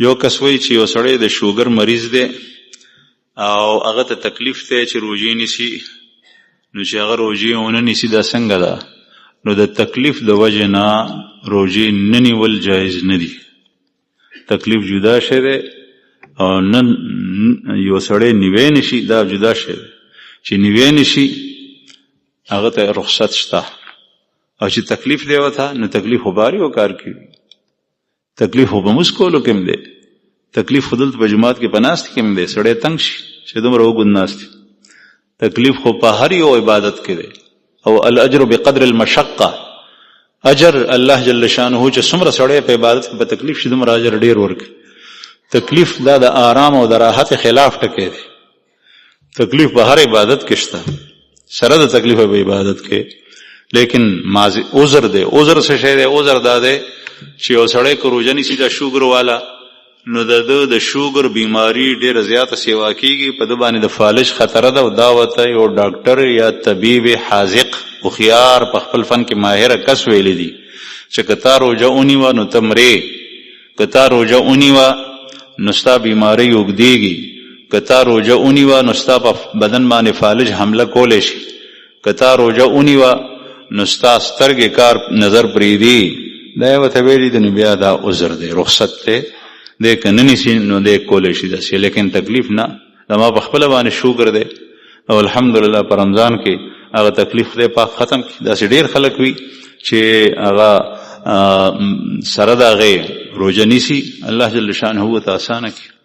یو کس وایي چې یو سړی د شوګر مریض دی او هغه ته تکلیف دی چې روژې نیسي، نو چې هغه روژې ونه نیسي دا څنګه ده؟ نو د تکلیف د وجې نه روژې نه نیول جایز نه دي. تکلیف جدا شی دی او نن یو سړی نیوی نشي، دا جدا شی دی. چې نیوی نشي هغه ته رخصت شته، او چې تکلیف دی وته نو تکلیف خو باری و کار کوي، تکلیف خو په موږ کولو کې هم دی، تکلیف خو دلته په جماعت کې په ناستې کې هم دی، سړی تنګ شي چې دومره وګد ناست. تکلیف خو په هر یو عبادت کې دی. او الاجر بقدر المشقه، اجر الله جل شانه چې څومره سړی په عبادت کې په تکلیف شي دومره اجر ډیر ورکړي. تکلیف دا د آرام او د راحت خلاف ټکی دی. تکلیف په هر عبادت کې شته، سره د تکلیف په عبادت کې، لیکن عذر دی. عذر څه شی دی؟ عذر دا دی چې یو سړی که روژه نیسي دا شوګر والا، نو د شوګر بیماری ډیره زیاته سیوا کیږي، په د باندې د فالج خطره ده، او دا ورته یو ډاکټر یا طبیب حاذق هوښیار په خپل فن کې ماهر کس ویلی دي چې که تا روژه ونیوه نو ته مرې، که تا روژه ونیوه نو ستا بیماری اوږدېږي، که تا روژه ونیوه نو ستا په بدن باندې فالج حمله کولی شي، که تا روژه ونیوه نو ستا سترګې کار نظر پرېږدي. دا یې ورته ویلي دي، نو بیا دا عذر دی، رخصت دی، دی که نه نیسي نو دی کولی شي داسې. لیکن تکلیف نه، دا ما په خپله باندې شوګر دی او الحمدلله په رمضان کې هغه تکلیف خدای پاک ختم کړي. داسې ډېر خلک وي چې هغه سره د هغې روژه نیسي، الله جل شانه ورته اسانه کړي.